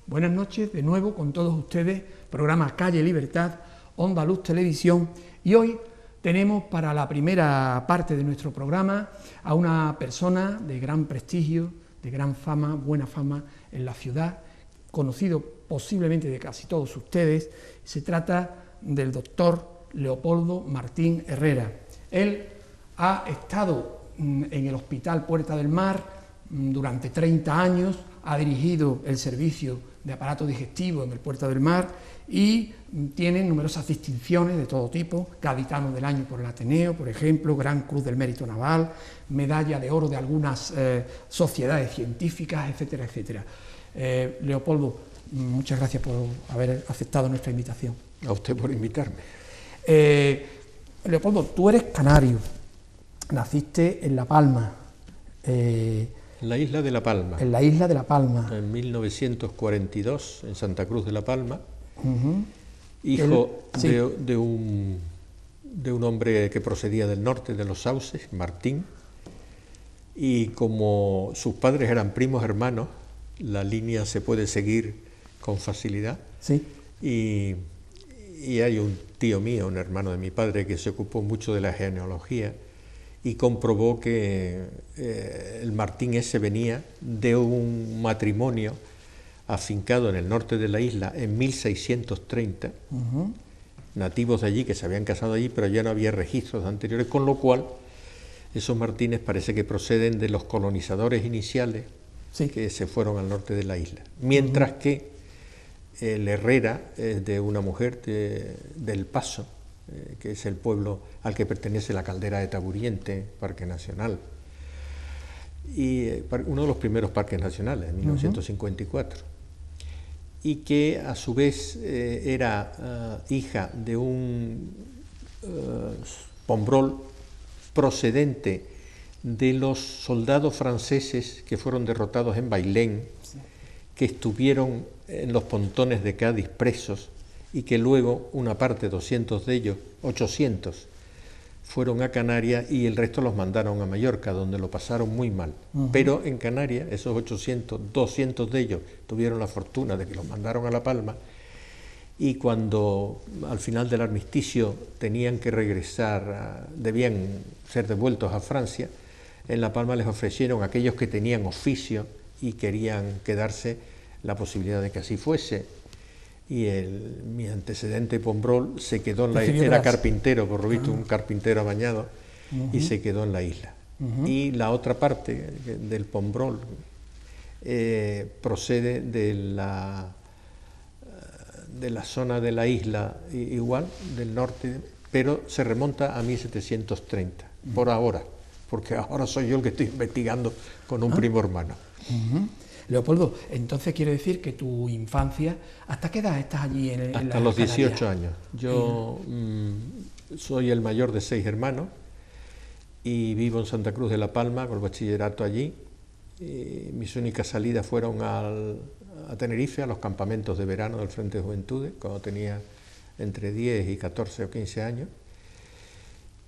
Buenas noches de nuevo con todos ustedes, programa Calle Libertad, Onda Luz Televisión, y hoy tenemos para la primera parte de nuestro programa a una persona de gran prestigio, de gran fama, buena fama en la ciudad, conocido posiblemente de casi todos ustedes. Se trata del doctor Leopoldo Martín Herrera. Él ha estado en el Hospital Puerta del Mar durante 30 años, ha dirigido el servicio de aparato digestivo en el Puerta del Mar y tiene numerosas distinciones de todo tipo: Gaditano del Año por el Ateneo, por ejemplo, Gran Cruz del Mérito Naval, medalla de oro de algunas sociedades científicas, etcétera, etcétera. Leopoldo, muchas gracias por haber aceptado nuestra invitación. A usted por invitarme. Leopoldo, tú eres canario, naciste en La Palma. En la isla de La Palma. En la isla de La Palma. En 1942, en Santa Cruz de La Palma. Hijo de un hombre que procedía del norte, de los Sauces, Martín. Y como sus padres eran primos hermanos, la línea se puede seguir con facilidad. Sí. Y hay un tío mío, un hermano de mi padre, que se ocupó mucho de la genealogía y comprobó que el Martín ese venía de un matrimonio afincado en el norte de la isla en 1630, nativos de allí que se habían casado allí, pero ya no había registros anteriores, con lo cual esos Martínez parece que proceden de los colonizadores iniciales que se fueron al norte de la isla, mientras que el Herrera es de una mujer del Paso, que es el pueblo al que pertenece la caldera de Taburiente, Parque Nacional, y uno de los primeros parques nacionales, en 1954, y que a su vez era hija de un pombrol procedente de los soldados franceses que fueron derrotados en Bailén, que estuvieron en los pontones de Cádiz presos y que luego una parte, 200 de ellos, 800, fueron a Canarias y el resto los mandaron a Mallorca, donde lo pasaron muy mal. Pero en Canarias, esos 800, 200 de ellos tuvieron la fortuna de que los mandaron a La Palma, y cuando al final del armisticio tenían que regresar, debían ser devueltos a Francia, en La Palma les ofrecieron a aquellos que tenían oficio y querían quedarse la posibilidad de que así fuese. Y mi antecedente Pombrol se quedó en la isla, era carpintero, por lo visto, un carpintero amañado, y se quedó en la isla. Y la otra parte del Pombrol procede de la zona de la isla igual, del norte, pero se remonta a 1730, por ahora, porque ahora soy yo el que estoy investigando con un primo hermano. Leopoldo, entonces quiere decir que tu infancia, ¿hasta qué edad estás allí en hasta los 18 años. Yo soy el mayor de 6 hermanos y vivo en Santa Cruz de La Palma con el bachillerato allí. Mis únicas salidas fueron a Tenerife, a los campamentos de verano del Frente de Juventudes, cuando tenía entre 10 y 14 o 15 años.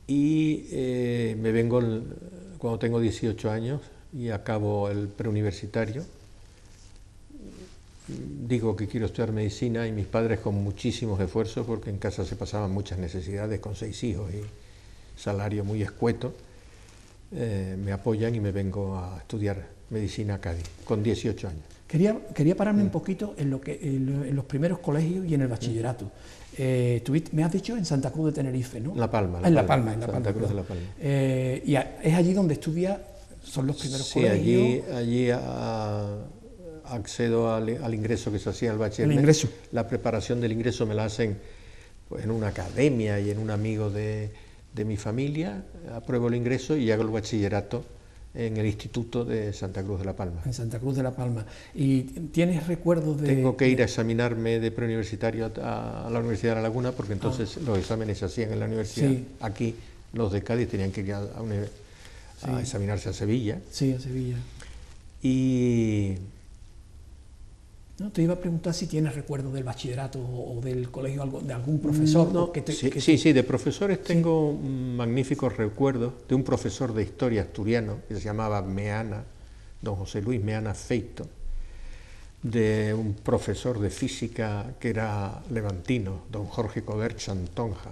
Y me vengo cuando tengo 18 años y acabo el preuniversitario. Digo que quiero estudiar medicina y mis padres, con muchísimos esfuerzos, porque en casa se pasaban muchas necesidades con 6 hijos y salario muy escueto, me apoyan y me vengo a estudiar medicina a Cádiz con 18 años. Quería pararme un poquito en los primeros colegios y en el bachillerato. Me has dicho en Santa Cruz de Tenerife, ¿no? La Palma. En La Palma. Santa Cruz de La Palma. Y es allí donde estudia, son los primeros colegios. Sí, allí accedo al ingreso que se hacía al bachiller. El ingreso. La preparación del ingreso me la hacen pues, en una academia y en un amigo de mi familia. Apruebo el ingreso y hago el bachillerato en el Instituto de Santa Cruz de La Palma. En Santa Cruz de La Palma. ¿Y tienes recuerdos de...? Tengo que ir a examinarme de preuniversitario a la Universidad de La Laguna, porque entonces los exámenes se hacían en la universidad. Sí. Aquí los de Cádiz tenían que ir a examinarse a Sevilla. Sí, a Sevilla. Y... No, te iba a preguntar si tienes recuerdos del bachillerato o del colegio, de algún profesor. No, sí, de profesores tengo magníficos recuerdos de un profesor de historia asturiano que se llamaba Meana, don José Luis Meana Feito, de un profesor de física que era levantino, don Jorge Coder Chantonja,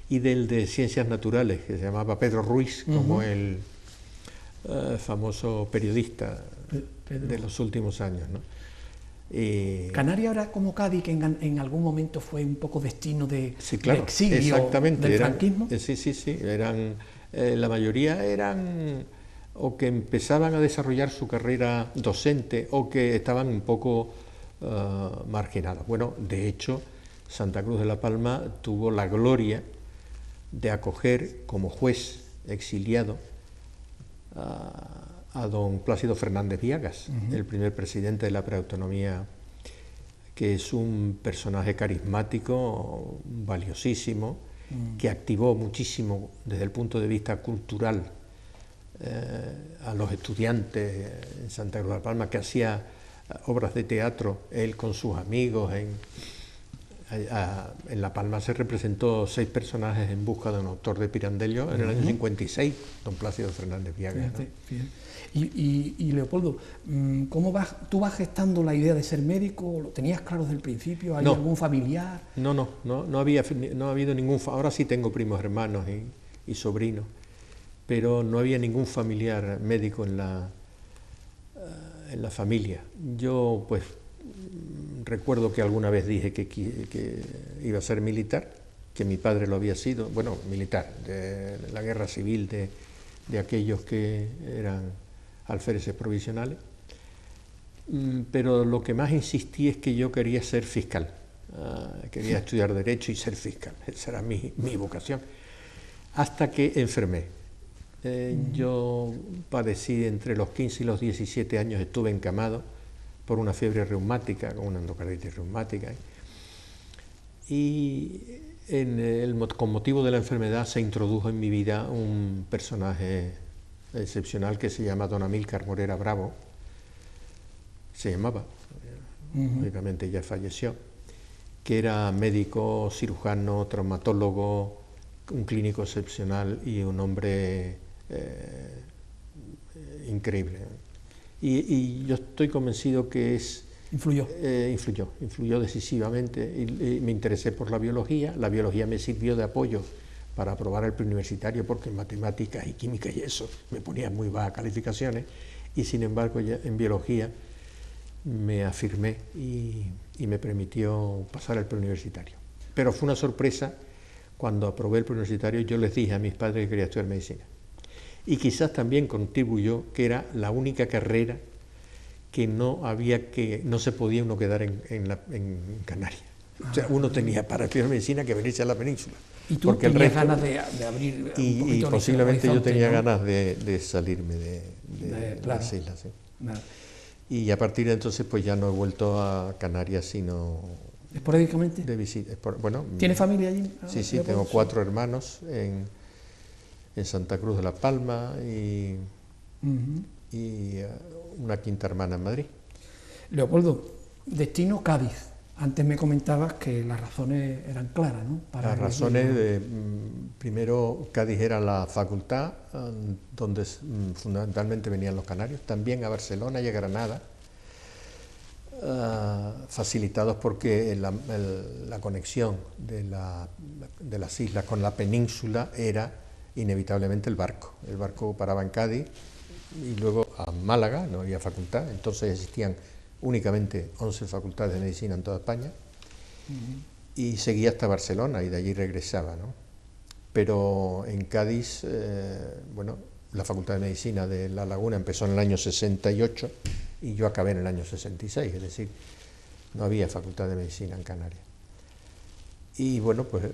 y del de ciencias naturales, que se llamaba Pedro Ruiz, como el famoso periodista de los últimos años, ¿no? Canarias era como Cádiz, que en algún momento fue un poco destino de, sí, claro, de exilio exactamente, del franquismo. Sí, eran, la mayoría eran o que empezaban a desarrollar su carrera docente o que estaban un poco marginados. Bueno, de hecho, Santa Cruz de la Palma tuvo la gloria de acoger como juez exiliado a don Plácido Fernández Viagas, el primer presidente de la preautonomía, que es un personaje carismático, valiosísimo, que activó muchísimo desde el punto de vista cultural a los estudiantes en Santa Cruz de la Palma, que hacía obras de teatro, él con sus amigos. En La Palma se representó 6 personajes en busca de un autor de Pirandello en el año 56, don Plácido Fernández Viagas. Fíjate, ¿no? Fíjate. Y Leopoldo, ¿tú vas gestando la idea de ser médico? ¿Lo tenías claro desde el principio? ¿Hay algún familiar? No ha habido ningún... Ahora sí tengo primos hermanos y sobrinos, pero no había ningún familiar médico en la familia. Yo, pues, recuerdo que alguna vez dije que iba a ser militar, que mi padre lo había sido, bueno, militar, de la guerra civil de aquellos que eran alféreces provisionales, pero lo que más insistí es que yo quería ser fiscal, quería estudiar Derecho y ser fiscal, esa era mi vocación, hasta que enfermé. Yo padecí entre los 15 y los 17 años, estuve encamado por una fiebre reumática, con una endocarditis reumática, y con motivo de la enfermedad se introdujo en mi vida un personaje excepcional que se llama don Amílcar Morera Bravo, se llamaba, lógicamente ya falleció, que era médico, cirujano, traumatólogo, un clínico excepcional y un hombre increíble. Y yo estoy convencido que influyó decisivamente y me interesé por la biología me sirvió de apoyo para aprobar el preuniversitario porque en matemáticas y química y eso me ponía muy bajas calificaciones y sin embargo ya en biología me afirmé y me permitió pasar el preuniversitario. Pero fue una sorpresa cuando aprobé el preuniversitario, yo les dije a mis padres que quería estudiar medicina y quizás también contribuyó que era la única carrera que no se podía uno quedar en Canarias. O sea, uno tenía para estudiar medicina que venirse a la península. ¿Y tú tenías ganas de abrir un poquito y posiblemente yo tenía, ¿no?, ganas de salirme de las islas. ¿Sí? Y a partir de entonces pues ya no he vuelto a Canarias sino... ¿Esporádicamente? De visita. Bueno, ¿Tienes familia allí? Sí, tengo 4 hermanos en Santa Cruz de la Palma y una quinta hermana en Madrid. Leopoldo, destino Cádiz. Antes me comentabas que las razones eran claras, ¿no? Las razones, primero, Cádiz era la facultad donde fundamentalmente venían los canarios, también a Barcelona y a Granada, facilitados porque la conexión de las islas con la península era inevitablemente el barco. El barco paraba en Cádiz y luego a Málaga, no había facultad, entonces existían únicamente 11 facultades de medicina en toda España, y seguía hasta Barcelona y de allí regresaba, ¿no? Pero en Cádiz, la Facultad de Medicina de La Laguna empezó en el año 68 y yo acabé en el año 66, es decir, no había Facultad de Medicina en Canarias. Y bueno, pues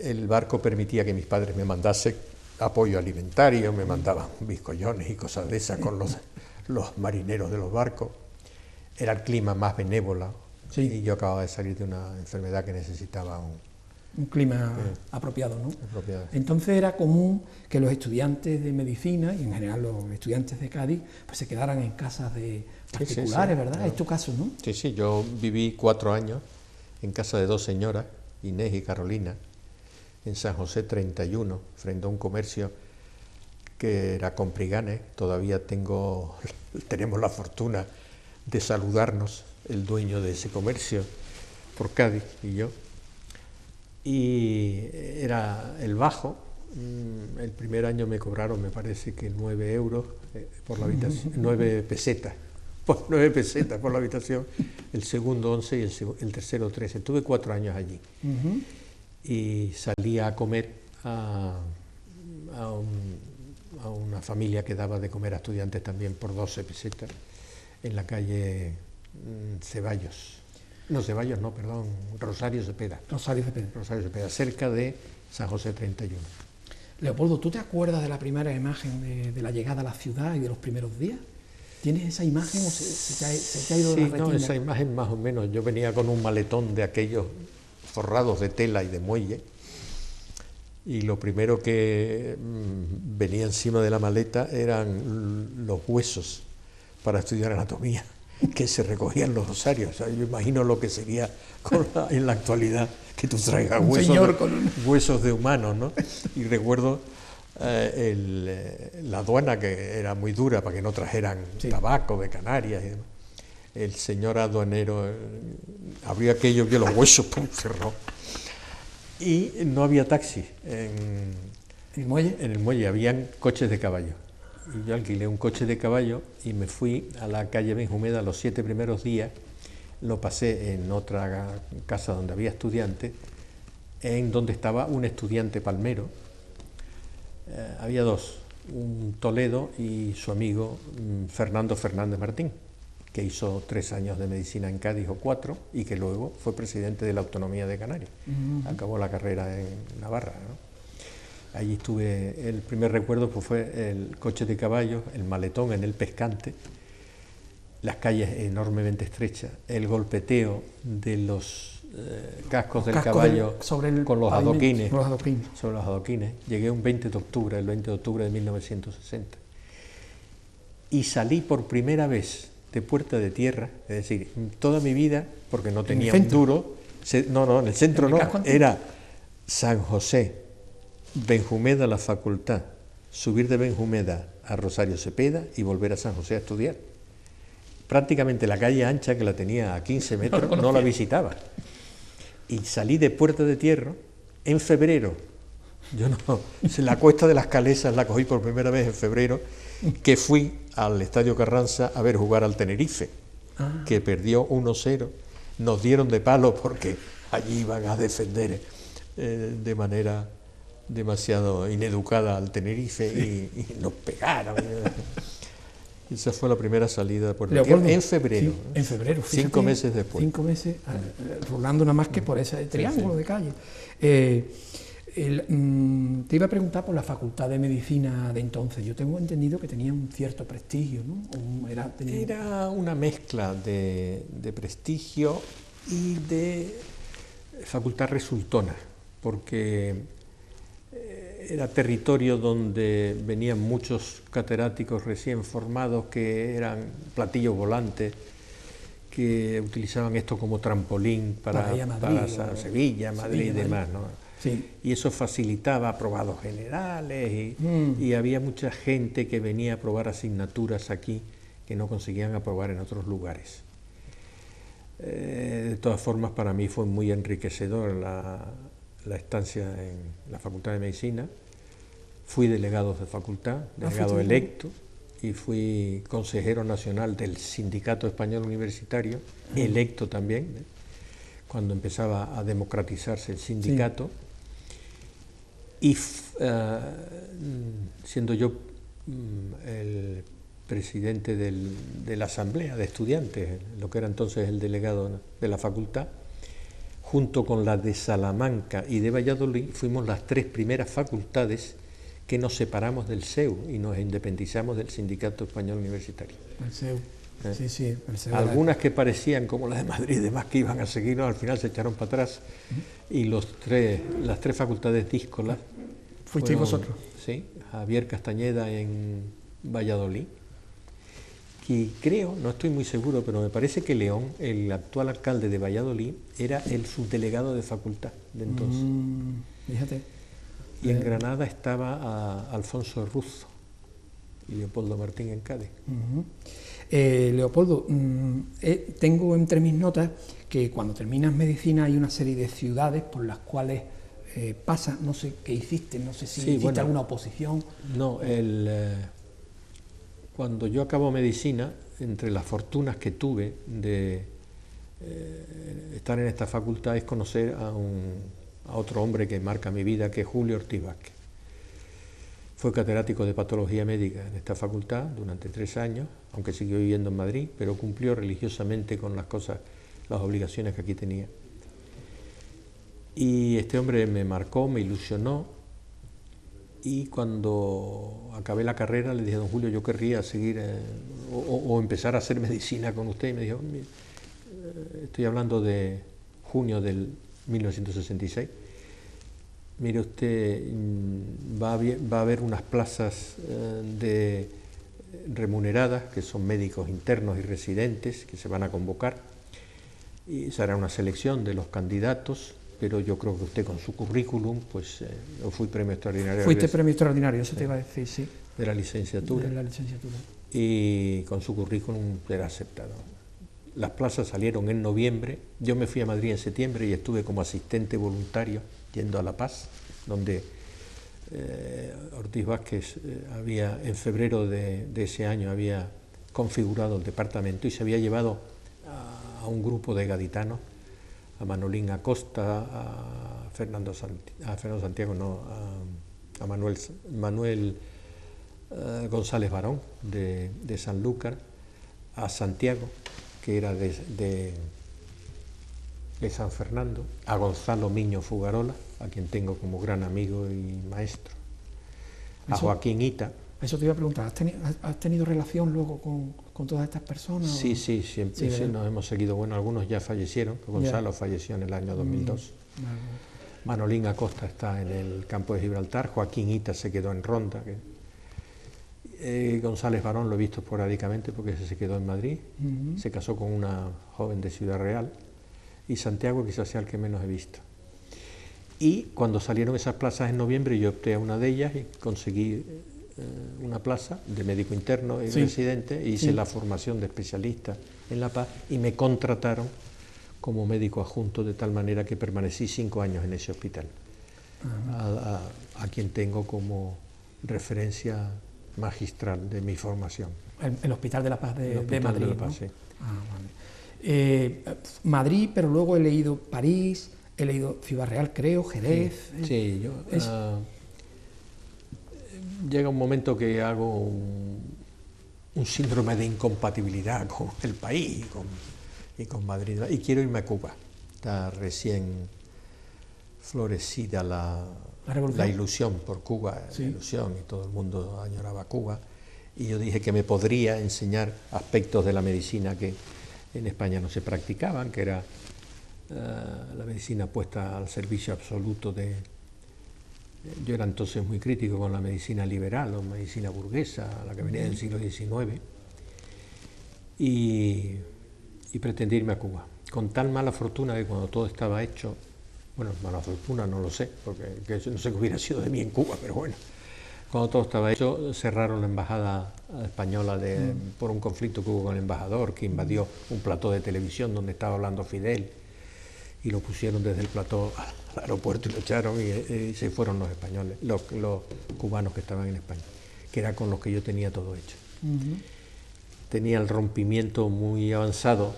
el barco permitía que mis padres me mandasen apoyo alimentario, me mandaban bizcollones y cosas de esas con los marineros de los barcos. Era el clima más benévolo, sí. Y yo acababa de salir de una enfermedad que necesitaba un clima apropiado, ¿no? Apropiado. Entonces era común que los estudiantes de medicina y en general los estudiantes de Cádiz pues se quedaran en casas de particulares, sí, ¿verdad? Claro. Es tu caso, ¿no? Sí, yo viví 4 años en casa de 2 señoras, Inés y Carolina, en San José 31, frente a un comercio que era Compriganes. Todavía tenemos la fortuna de saludarnos, el dueño de ese comercio por Cádiz y yo. Y era el bajo. El primer año me cobraron, me parece que 9 euros por la habitación, 9 pesetas. 9 pesetas por la habitación, el segundo 11 y el tercero 13. Tuve 4 años allí. Y salía a comer a una familia que daba de comer a estudiantes también por 12 pesetas en la calle Ceballos. No, Ceballos no, perdón, Rosario Cepeda. Rosario Cepeda. Rosario Cepeda, cerca de San José 31. Leopoldo, ¿tú te acuerdas de la primera imagen de la llegada a la ciudad y de los primeros días? ¿Tienes esa imagen o se te ha ido de la retina? Sí, no, esa imagen más o menos. Yo venía con un maletón de aquellos forrados de tela y de muelle, y lo primero que venía encima de la maleta eran los huesos para estudiar anatomía, que se recogían los rosarios. O sea, yo imagino lo que sería en la actualidad que tú traigas huesos de humanos, ¿no? Y recuerdo la aduana, que era muy dura para que no trajeran tabaco de Canarias y demás. El señor aduanero abrió aquello, vio los huesos, ¡pum!, cerró. Y no había taxi en el muelle. En el muelle habían coches de caballo. Y yo alquilé un coche de caballo y me fui a la calle Benjumeda los 7 primeros días. Lo pasé en otra casa donde había estudiantes, en donde estaba un estudiante palmero. Había dos, un Toledo y su amigo Fernando Fernández Martín, que hizo 3 años de medicina en Cádiz o 4, y que luego fue presidente de la Autonomía de Canarias. Acabó la carrera en Navarra, ¿no? Allí estuve. El primer recuerdo pues fue el coche de caballo, el maletón en el pescante, las calles enormemente estrechas, el golpeteo de los cascos del caballo con los adoquines. Sobre los adoquines. Llegué un 20 de octubre, el 20 de octubre de 1960. Y salí por primera vez de Puerta de Tierra, es decir, toda mi vida, porque no tenía un duro. No, en el centro no, era San José, Benjumeda, la facultad, subir de Benjumeda a Rosario Cepeda y volver a San José a estudiar. Prácticamente la calle ancha, que la tenía a 15 metros, no la visitaba. Y salí de Puerta de Tierra en febrero. Yo no, la Cuesta de las Calesas la cogí por primera vez en febrero, que fui al Estadio Carranza a ver jugar al Tenerife, que perdió 1-0. Nos dieron de palo porque allí iban a defender de manera demasiado ineducada al Tenerife, y nos pegaron. Esa fue la primera salida de Puerto Rico en febrero. Sí, en febrero, fíjate, 5 meses después. 5 meses, rolando nada más que por ese triángulo de calle. Te iba a preguntar por la Facultad de Medicina de entonces. Yo tengo entendido que tenía un cierto prestigio, ¿no? Era una mezcla de prestigio y de facultad resultona, porque era territorio donde venían muchos catedráticos recién formados que eran platillos volantes, que utilizaban esto como trampolín para Sevilla, Madrid y demás, ¿no? Sí. Y eso facilitaba aprobados generales y había mucha gente que venía a aprobar asignaturas aquí que no conseguían aprobar en otros lugares. De todas formas, para mí fue muy enriquecedor la estancia en la Facultad de Medicina. Fui delegado de facultad, delegado electo, y fui consejero nacional del Sindicato Español Universitario, electo también, cuando empezaba a democratizarse el sindicato. Y siendo yo el presidente de la asamblea de estudiantes, lo que era entonces el delegado de la facultad, junto con la de Salamanca y de Valladolid, fuimos las 3 primeras facultades que nos separamos del SEU y nos independizamos del Sindicato Español Universitario. El SEU. Sí, el SEU. Algunas que parecían como las de Madrid y demás, que iban a seguirnos, al final se echaron para atrás. Y las 3 facultades díscolas. ¿Fuisteis vosotros? Sí, Javier Castañeda en Valladolid. Y creo, no estoy muy seguro, pero me parece que León, el actual alcalde de Valladolid, era el subdelegado de facultad de entonces. Fíjate. Y en Granada estaba Alfonso Ruzo y Leopoldo Martín en Cádiz. Leopoldo, tengo entre mis notas que cuando terminas medicina hay una serie de ciudades por las cuales pasas, no sé qué hiciste, no sé si Sí, hiciste bueno, alguna oposición. No, cuando yo acabo medicina, entre las fortunas que tuve de estar en esta facultad es conocer a otro hombre que marca mi vida, que es Julio Ortiz Vázquez. Fue catedrático de patología médica en esta facultad durante 3 años, aunque siguió viviendo en Madrid, pero cumplió religiosamente con las obligaciones que aquí tenía. Y este hombre me marcó, me ilusionó, y cuando acabé la carrera le dije a don Julio, yo querría seguir o empezar a hacer medicina con usted, y me dijo, estoy hablando de junio del 1966, mire usted, va a haber unas plazas remuneradas, que son médicos internos y residentes, que se van a convocar, y se hará una selección de los candidatos, pero yo creo que usted con su currículum, pues yo fui premio extraordinario. Fuiste premio extraordinario, eso te iba a decir, sí. De la licenciatura. De la licenciatura. Y con su currículum era aceptado. Las plazas salieron en noviembre, yo me fui a Madrid en septiembre y estuve como asistente voluntario yendo a La Paz, donde Ortiz Vázquez en febrero de ese año había configurado el departamento y se había llevado a un grupo de gaditanos, a Manolín Acosta, a Fernando Santiago, no, a Manuel González Barón de Sanlúcar, a Santiago, que era de San Fernando, a Gonzalo Miño Fugarola, a quien tengo como gran amigo y maestro, a Joaquín Ita. Eso te iba a preguntar, ¿has tenido relación luego con todas estas personas? Sí, sí, siempre sí, nos hemos seguido. Bueno, algunos ya fallecieron, Gonzalo falleció en el año 2002. Manolín Acosta está en el campo de Gibraltar, Joaquín Ita se quedó en Ronda. González Barón lo he visto esporádicamente porque se quedó en Madrid, se casó con una joven de Ciudad Real, y Santiago quizás sea el que menos he visto. Y cuando salieron esas plazas en noviembre, yo opté a una de ellas y conseguí una plaza de médico interno y residente, e hice la formación de especialista en La Paz y me contrataron como médico adjunto, de tal manera que permanecí 5 años en ese hospital, a quien tengo como referencia magistral de mi formación. El Hospital de La Paz de Madrid, de La Paz, ¿no? sí. Vale. Madrid, pero luego he leído París, he leído Ciudad Real, creo, Jerez. Sí, yo llega un momento que hago un síndrome de incompatibilidad con el país y con Madrid, y quiero irme a Cuba. Está recién florecida la ilusión por Cuba, la ilusión, y todo el mundo añoraba Cuba, y yo dije que me podría enseñar aspectos de la medicina que en España no se practicaban, que era la medicina puesta al servicio absoluto de... Yo era entonces muy crítico con la medicina liberal o medicina burguesa, la que venía del siglo XIX, y pretendí irme a Cuba, con tan mala fortuna que cuando todo estaba hecho, bueno, mala fortuna no lo sé, porque no sé qué hubiera sido de mí en Cuba, pero bueno, cuando todo estaba hecho, cerraron la embajada española por un conflicto que hubo con el embajador, que invadió un plató de televisión donde estaba hablando Fidel, y lo pusieron desde el plató al aeropuerto y lo echaron, y se fueron los españoles, los cubanos que estaban en España, que era con los que yo tenía todo hecho. Tenía el rompimiento muy avanzado,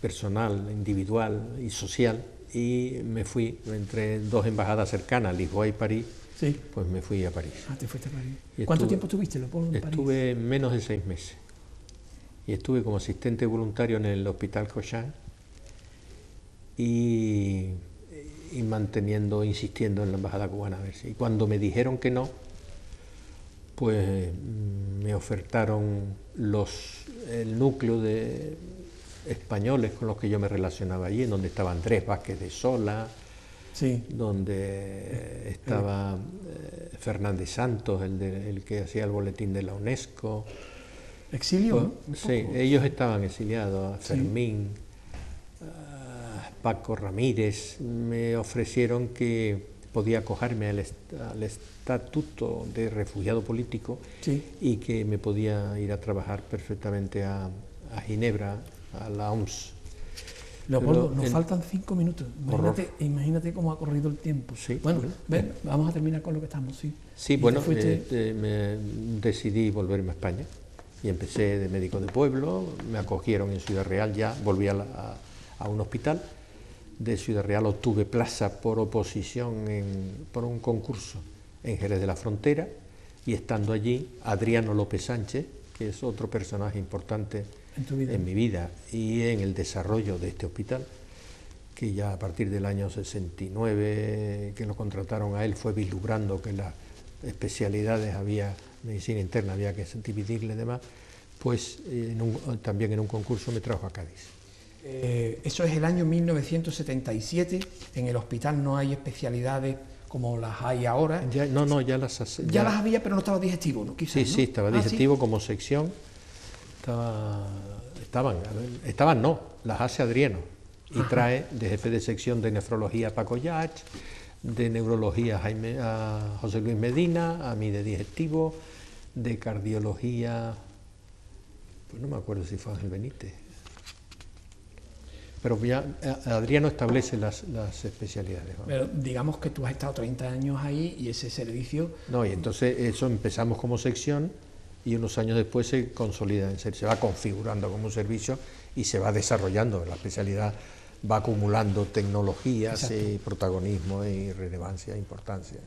personal, individual y social, y me fui entre 2 embajadas cercanas, Lisboa y París. Sí. Pues me fui a París. Te fuiste a París. ¿Cuánto tiempo estuviste, Leopoldo, en París? Estuve menos de 6 meses. Y estuve como asistente voluntario en el Hospital Cochin y insistiendo en la embajada cubana a ver si. Y cuando me dijeron que no, pues me ofertaron el núcleo de españoles con los que yo me relacionaba allí, en donde estaba Andrés Vázquez de Sola, donde estaba Fernández Santos, el que hacía el boletín de la UNESCO. ¿Exilio? Pues, sí, ellos estaban exiliados, Fermín, Paco Ramírez. Me ofrecieron que podía acogerme al estatuto de refugiado político, Sí. y que me podía ir a trabajar perfectamente a Ginebra, a la OMS. Leopoldo, Pero nos faltan 5 minutos. Imagínate cómo ha corrido el tiempo. Sí, bueno, bueno, ven, vamos a terminar con lo que estamos, sí. Sí, Y te bueno, fuiste- me decidí volverme a España y empecé de médico de pueblo, me acogieron en Ciudad Real, ya volví a un hospital. De Ciudad Real obtuve plaza por oposición por un concurso en Jerez de la Frontera, y estando allí, Adriano López Sánchez, que es otro personaje importante En tu vida. en mi vida y en el desarrollo de este hospital, que ya a partir del año 69 que lo contrataron a él, fue vislumbrando que las especialidades había, medicina interna había que dividirle y demás, pues también en un concurso me trajo a Cádiz. Eso es el año 1977. En el hospital no hay especialidades como las hay ahora. Ya las las había, pero no estaba digestivo, ¿no? Quizás, Sí, ¿no? sí, estaba digestivo como sección. Las hace Adriano, y trae de jefe de sección de nefrología Paco Yach, de neurología a José Luis Medina, a mí de digestivo, de cardiología, pues no me acuerdo si fue Ángel Benítez. Pero ya Adriano establece las especialidades. ¿No? Pero digamos que tú has estado 30 años ahí y ese servicio... No, y entonces eso empezamos como sección y unos años después se consolida, se va configurando como un servicio y se va desarrollando. La especialidad va acumulando tecnologías, protagonismo y relevancia, importancia.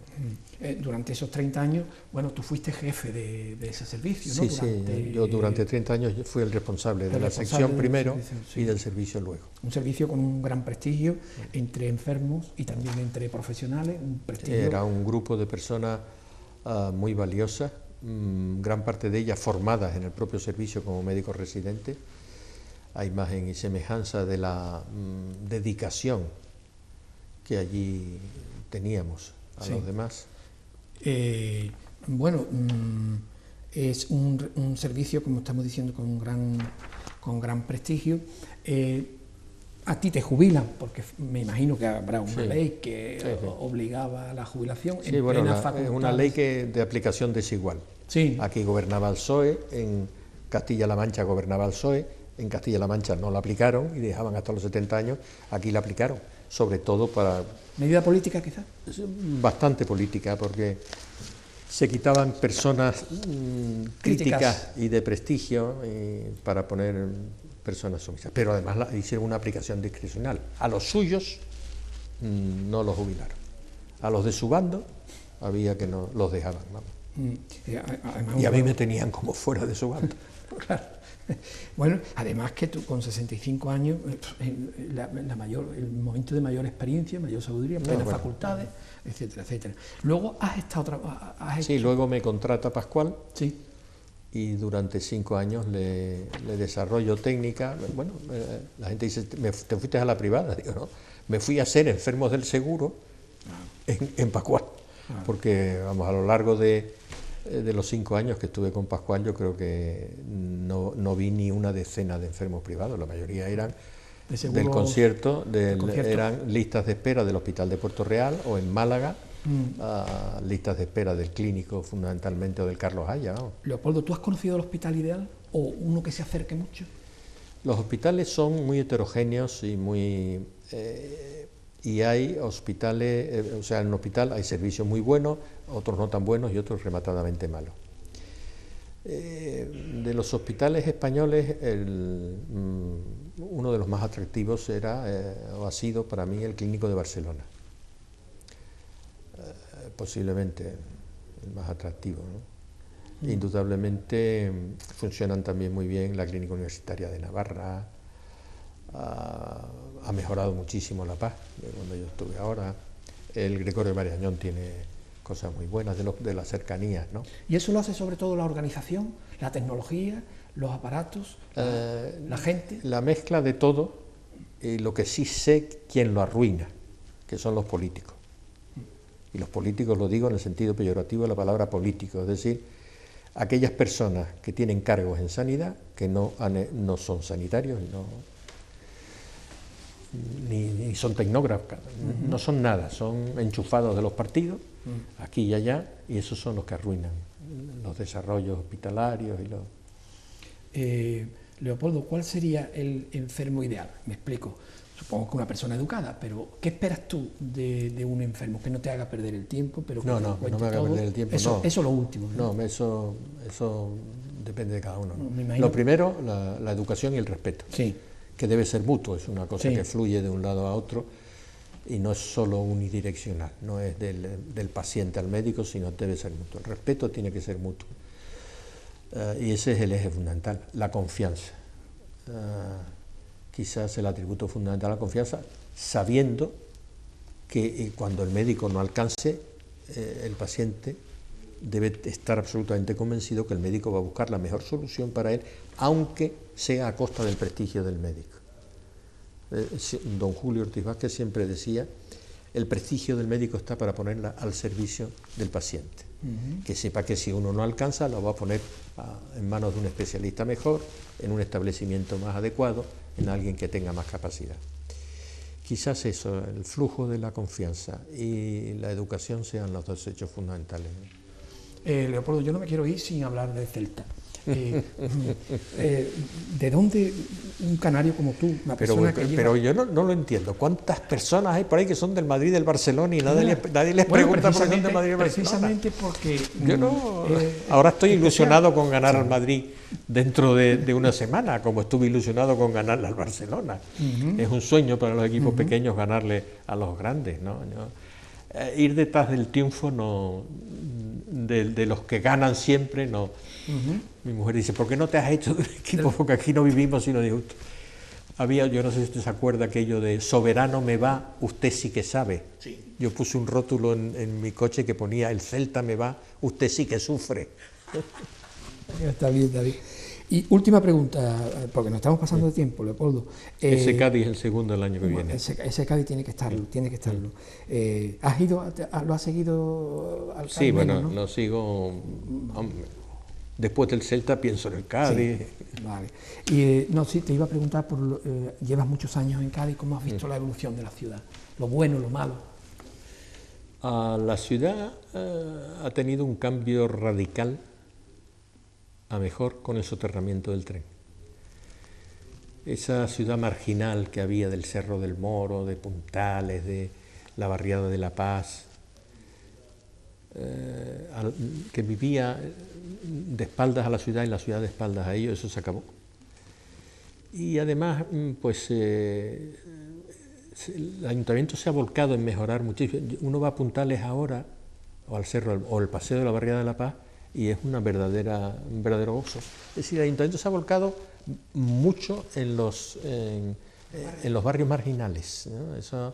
Durante esos 30 años, bueno, tú fuiste jefe de ese servicio, ¿no? Sí, yo durante 30 años fui el responsable de la sección primero y del servicio luego. Un servicio con un gran prestigio entre enfermos y también entre profesionales. Un prestigio. Era un grupo de personas muy valiosas, gran parte de ellas formadas en el propio servicio como médicos residentes, a imagen y semejanza de la dedicación que allí teníamos a los demás. Bueno, es un servicio, como estamos diciendo, con gran prestigio. A ti te jubilan, porque me imagino que habrá una ley que obligaba a la jubilación. Sí, bueno, es una ley de aplicación desigual. Sí. Aquí gobernaba el PSOE, en Castilla-La Mancha gobernaba el PSOE, en Castilla-La Mancha no la aplicaron y dejaban hasta los 70 años, aquí la aplicaron, sobre todo para... ¿Medida política quizás? Bastante política, porque se quitaban personas críticas y de prestigio para poner personas sumisas, pero además hicieron una aplicación discrecional. A los suyos no los jubilaron, a los de su bando había que no los dejaban, vamos. Y a mí me tenían como fuera de su bando. Claro. Bueno, además que tú con 65 años, el momento de mayor experiencia, mayor sabiduría, plenas facultades, etcétera, etcétera. Luego has estado... Sí, luego me contrata Pascual. Sí. Y durante 5 años le desarrollo técnica. Bueno, la gente dice, ¿te fuiste a la privada? Digo, no, me fui a ser enfermos del seguro en Pascual, porque vamos, a lo largo de los 5 años que estuve con Pascual, yo creo que no vi ni una decena de enfermos privados. La mayoría eran del concierto, eran listas de espera del Hospital de Puerto Real o en Málaga, listas de espera del Clínico fundamentalmente o del Carlos Haya. ¿No? Leopoldo, ¿tú has conocido el hospital ideal o uno que se acerque mucho? Los hospitales son muy heterogéneos y muy... y hay hospitales, o sea, en un hospital hay servicios muy buenos, otros no tan buenos y otros rematadamente malos. De los hospitales españoles, uno de los más atractivos o ha sido para mí el Clínico de Barcelona. Posiblemente el más atractivo, ¿no? Indudablemente funcionan también muy bien la Clínica Universitaria de Navarra. Ha mejorado muchísimo La Paz de cuando yo estuve ahora. El Gregorio Marañón tiene cosas muy buenas de las cercanías, ¿no? ¿Y eso lo hace sobre todo la organización, la tecnología, los aparatos, la gente? La mezcla de todo, y lo que sí sé quién lo arruina, que son los políticos. Y los políticos lo digo en el sentido peyorativo de la palabra político, es decir, aquellas personas que tienen cargos en sanidad que no son sanitarios y ni son tecnógrafos, no son nada, son enchufados de los partidos, aquí y allá, y esos son los que arruinan los desarrollos hospitalarios y los... Leopoldo, ¿cuál sería el enfermo ideal? Me explico. Supongo que una persona educada, pero ¿qué esperas tú de un enfermo? Que no te haga perder el tiempo, pero que No te cuente me haga todo. perder el tiempo, Eso no. es lo último, ¿no? No, eso depende de cada uno, ¿no? Me imagino Lo primero, la educación y el respeto, Sí. que debe ser mutuo, es una cosa Sí. que fluye de un lado a otro y no es solo unidireccional, no es del paciente al médico, sino debe ser mutuo. El respeto tiene que ser mutuo. Y ese es el eje fundamental, la confianza. Quizás el atributo fundamental de la confianza, sabiendo que cuando el médico no alcance, el paciente debe estar absolutamente convencido que el médico va a buscar la mejor solución para él, aunque sea a costa del prestigio del médico. Don Julio Ortiz Vázquez siempre decía, el prestigio del médico está para ponerla al servicio del paciente. Que sepa que si uno no alcanza, lo va a poner en manos de un especialista mejor, en un establecimiento más adecuado, en alguien que tenga más capacidad. Quizás eso, el flujo de la confianza y la educación sean los dos hechos fundamentales. Leopoldo, yo no me quiero ir sin hablar de Celta. ¿De dónde un canario como tú, una persona que lleva... Pero yo no lo entiendo. ¿Cuántas personas hay por ahí que son del Madrid y del Barcelona y nadie les Bueno, pregunta por qué son del Madrid y del Barcelona? precisamente porque... Yo no... Ahora estoy ilusionado con ganar al Madrid dentro de una semana, como estuve ilusionado con ganarle al Barcelona. Es un sueño para los equipos pequeños ganarle a los grandes, ¿no? Ir detrás del triunfo no... De los que ganan siempre, no. Mi mujer dice, ¿por qué no te has hecho de un equipo? Porque aquí no vivimos sino disgusto. Yo no sé si usted se acuerda aquello de soberano me va, usted sí que sabe. Sí. Yo puse un rótulo en mi coche que ponía, el Celta me va, usted sí que sufre. Está bien, está bien. Y última pregunta, porque nos estamos pasando de tiempo, Leopoldo. Ese Cádiz es el segundo del año que viene. Ese Cádiz tiene que estarlo, tiene que estarlo. ¿Lo has seguido al Cádiz? Sí, bueno, ¿no? lo sigo. Después del Celta pienso en el Cádiz. Sí, vale. Y sí, te iba a preguntar, llevas muchos años en Cádiz, ¿cómo has visto la evolución de la ciudad? Lo bueno, lo malo. La ciudad ha tenido un cambio radical a mejor con el soterramiento del tren. Esa ciudad marginal que había del Cerro del Moro, de Puntales, de la barriada de La Paz, que vivía de espaldas a la ciudad y la ciudad de espaldas a ellos, eso se acabó. Y además, pues el ayuntamiento se ha volcado en mejorar muchísimo. Uno va a Puntales ahora, o al Cerro, o el Paseo de la Barriada de La Paz, y es un verdadero gozo. Es decir, el ayuntamiento se ha volcado mucho en los barrios marginales, ¿no? Eso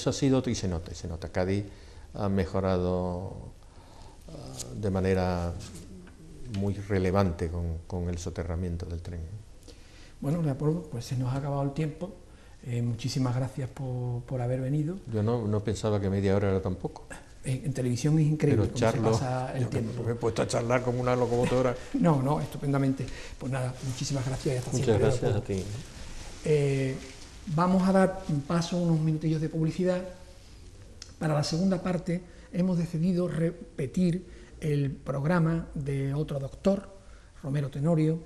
ha sido, y se nota. Cádiz ha mejorado de manera muy relevante con el soterramiento del tren. Bueno, Leopoldo, pues se nos ha acabado el tiempo. Muchísimas gracias por haber venido. Yo no pensaba que media hora era tan poco. En televisión es increíble cómo se pasa el tiempo. Me he puesto a charlar como una locomotora. No, estupendamente. Pues nada, muchísimas gracias y hasta siempre. Muchas gracias a ti. Vamos a dar paso a unos minutillos de publicidad. Para la segunda parte hemos decidido repetir el programa de otro doctor, Romero Tenorio,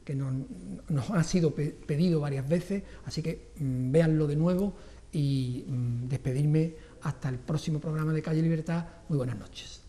que nos ha sido pedido varias veces, así que véanlo de nuevo y despedirme hasta el próximo programa de Calle Libertad. Muy buenas noches.